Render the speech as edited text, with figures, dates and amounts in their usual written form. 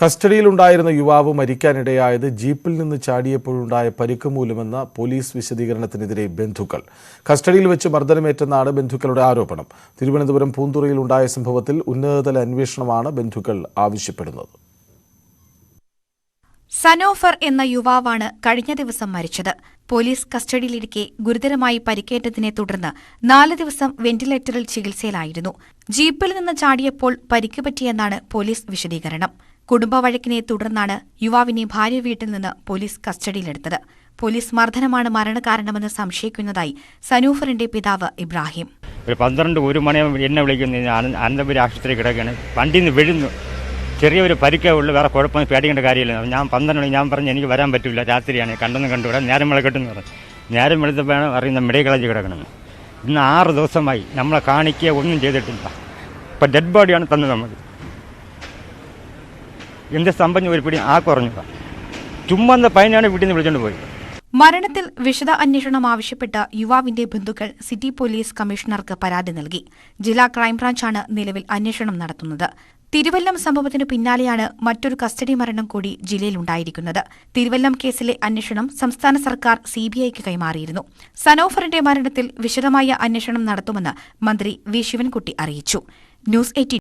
കസ്റ്റഡിയിലുണ്ടായിരുന്ന യുവാവ് മരിക്കാനിടയായത് ജീപ്പിൽ നിന്ന് ചാടിയപ്പോഴുണ്ടായ പരിക്ക് മൂലമെന്ന പോലീസ് വിശദീകരണത്തിനെതിരെ ബന്ധുക്കൾ. കസ്റ്റഡിയിൽ വെച്ച് മർദ്ദനമേറ്റെന്നാണ് ബന്ധുക്കളുടെ ആരോപണം. തിരുവനന്തപുരം പൂന്തുറയിലുണ്ടായ സംഭവത്തിൽ ഉന്നതതല അന്വേഷണമാണ് ബന്ധുക്കൾ ആവശ്യപ്പെടുന്നത്. സനോഫർ എന്ന യുവാവാണ് കഴിഞ്ഞ ദിവസം മരിച്ചത്. പോലീസ് കസ്റ്റഡിയിലിരിക്കെ ഗുരുതരമായി പരിക്കേറ്റതിനെ തുടർന്ന് 4 ദിവസം വെന്റിലേറ്ററിൽ ചികിത്സയിലായിരുന്നു. ജീപ്പിൽ നിന്ന് ചാടിയപ്പോൾ പരിക്ക് പറ്റിയെന്നാണ് പോലീസ് വിശദീകരണം. കുടുംബവഴക്കിനെ തുടർന്നാണ് യുവാവിനെ ഭാര്യ വീട്ടിൽ നിന്ന് പോലീസ് കസ്റ്റഡിയിലെടുത്തത്. പോലീസ് മർദ്ദനമാണ് മരണകാരണമെന്ന് സംശയിക്കുന്നതായി സനൂഫറിന്റെ പിതാവ് ഇബ്രാഹിം. 12-1 മണി എന്നെ വിളിക്കുന്നു, അനന്തപുരം ആശുപത്രി കിടക്കുകയാണ്, വണ്ടിയിൽ നിന്ന് വീഴുന്നു, ചെറിയൊരു പരിക്കേ ഉള്ളൂ, വേറെ കുഴപ്പമൊന്നും പേടിക്കേണ്ട കാര്യമില്ല. ഞാൻ 12 മണി ഞാൻ പറഞ്ഞു എനിക്ക് വരാൻ പറ്റില്ല, രാത്രിയാണ്, കണ്ടൊന്നും കണ്ടുകൂടാ, നേരം വിളക്കെട്ടെന്ന് പറഞ്ഞു. നേരം വെളുത്തപ്പോഴാണ് അറിയുന്ന മെഡിക്കൽ കോളേജിൽ കിടക്കണമെന്ന്. ഇന്ന് 6 ദിവസമായി നമ്മളെ കാണിക്കുക ഒന്നും ചെയ്തിട്ടില്ല. ഇപ്പം ഡെഡ് ബോഡിയാണ് തന്നത്. നമുക്ക് എന്ത് സംഭവം ഒരു പിടി കുറഞ്ഞു ചുമ്മാ പൈനാണ് വീട്ടിൽ നിന്ന് വിളിച്ചുകൊണ്ട് പോയി. മരണത്തിൽ വിശദ അന്വേഷണം ആവശ്യപ്പെട്ട് യുവാവിന്റെ ബന്ധുക്കൾ സിറ്റി പോലീസ് കമ്മീഷണർക്ക് പരാതി നൽകി. ജില്ലാ ക്രൈംബ്രാഞ്ചാണ് നിലവിൽ അന്വേഷണം നടത്തുന്നത്. തിരുവല്ലം സംഭവത്തിനു പിന്നാലെയാണ് മറ്റൊരു കസ്റ്റഡി മരണം കൂടി ജില്ലയിലുണ്ടായിരിക്കുന്നത്. തിരുവല്ലം കേസിലെ അന്വേഷണം സംസ്ഥാന സർക്കാർ CBIക്ക് കൈമാറിയിരുന്നു. സനോഫറിന്റെ മരണത്തിൽ വിശദമായ അന്വേഷണം നടത്തുമെന്ന് മന്ത്രി വി. ശിവൻകുട്ടി അറിയിച്ചു. ന്യൂസ് 18